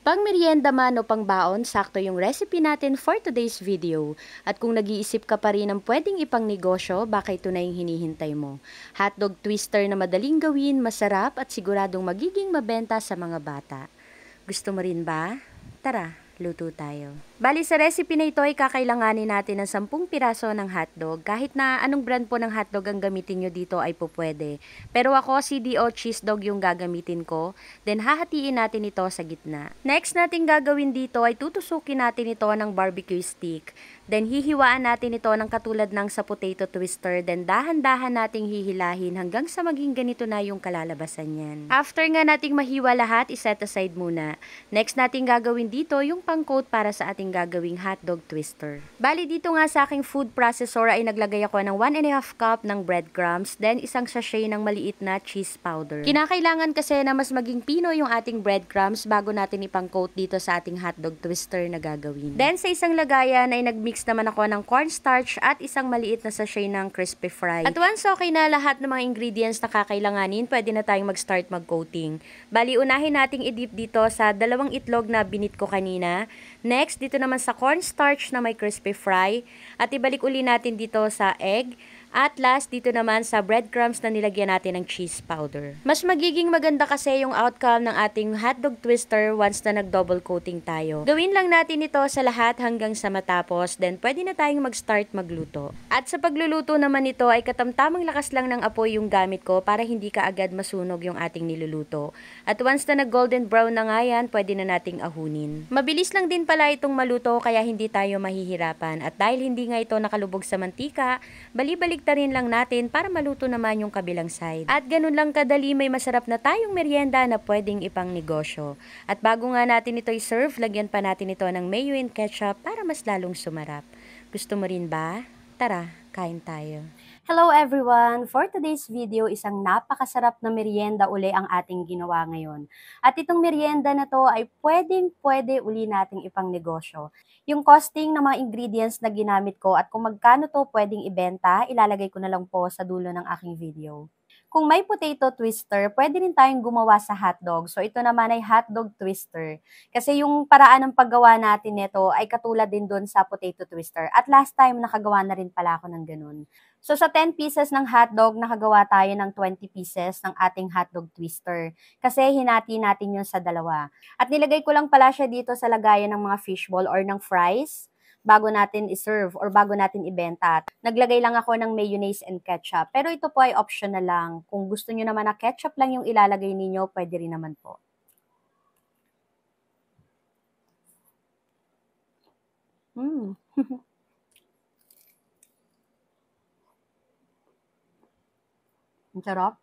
Pang merienda man o pang baon, sakto yung recipe natin for today's video. At kung nag-iisip ka pa rin ng pwedeng ipang negosyo, baka ito na yung hinihintay mo. Hotdog twister na madaling gawin, masarap at siguradong magiging mabenta sa mga bata. Gusto mo rin ba? Tara, luto tayo. Bali sa recipe na ito ay kakailanganin natin ng 10 piraso ng hotdog. Kahit na anong brand po ng hotdog ang gamitin nyo dito ay po pwede. Pero ako CDO cheese dog yung gagamitin ko. Then hahatiin natin ito sa gitna. Next natin gagawin dito ay tutusukin natin ito ng barbecue stick. Then hihiwaan natin ito ng katulad ng sa potato twister. Then dahan-dahan nating hihilahin hanggang sa maging ganito na yung kalalabasan yan. After nga nating mahiwa lahat, iset aside muna. Next natin gagawin dito yung pang-coat para sa ating gagawing hotdog twister. Bali dito nga sa aking food processor ay naglagay ako ng 1½ cup ng breadcrumbs, then isang sachet ng maliit na cheese powder. Kinakailangan kasi na mas maging pino yung ating breadcrumbs bago natin ipang-coat dito sa ating hotdog twister na gagawin. Then sa isang lagayan ay nagmix naman ako ng cornstarch at isang maliit na sachet ng crispy fry. At once okay na lahat ng mga ingredients na kakailanganin, pwede na tayong mag-start mag-coating. Bali unahin nating i-dip dito sa 2 itlog na binit ko kanina. Next, dito naman sa cornstarch na may crispy fry. At ibalik uli natin dito sa egg. At last, dito naman sa breadcrumbs na nilagyan natin ng cheese powder. Mas magiging maganda kasi yung outcome ng ating hotdog twister once na nag-double coating tayo. Gawin lang natin ito sa lahat hanggang sa matapos, then pwede na tayong mag-start magluto. At sa pagluluto naman nito ay katamtamang lakas lang ng apoy yung gamit ko para hindi ka agad masunog yung ating niluluto. At once na nag-golden brown na nga yan, pwede na nating ahunin. Mabilis lang din pala itong maluto kaya hindi tayo mahihirapan. At dahil hindi nga ito nakalubog sa mantika, bali-balik rin lang natin para maluto naman yung kabilang side. At ganun lang kadali, may masarap na tayong merienda na pwedeng ipang negosyo. At bago nga natin ito i-serve, lagyan pa natin ito ng mayo and ketchup para mas lalong sumarap. Gusto mo rin ba? Tara, kain tayo. Hello everyone! For today's video, isang napakasarap na merienda uli ang ating ginawa ngayon. At itong merienda na to ay pwede uli nating ipang negosyo. Yung costing ng mga ingredients na ginamit ko at kung magkano to pwedeng ibenta, ilalagay ko na lang po sa dulo ng aking video. Kung may potato twister, pwede rin tayong gumawa sa hotdog. So ito naman ay hotdog twister. Kasi yung paraan ng paggawa natin nito ay katulad din doon sa potato twister. At last time nakagawa na rin pala ako ng ganun. So sa 10 pieces ng hotdog, nakagawa tayo ng 20 pieces ng ating hotdog twister. Kasi hinati natin yun sa dalawa. At nilagay ko lang pala siya dito sa lagayan ng mga fishball or ng fries bago natin i-serve or bago natin ibenta. Naglagay lang ako ng mayonnaise and ketchup. Pero ito po ay optional lang. Kung gusto nyo naman na ketchup lang yung ilalagay ninyo, pwede rin naman po. Ang sarap.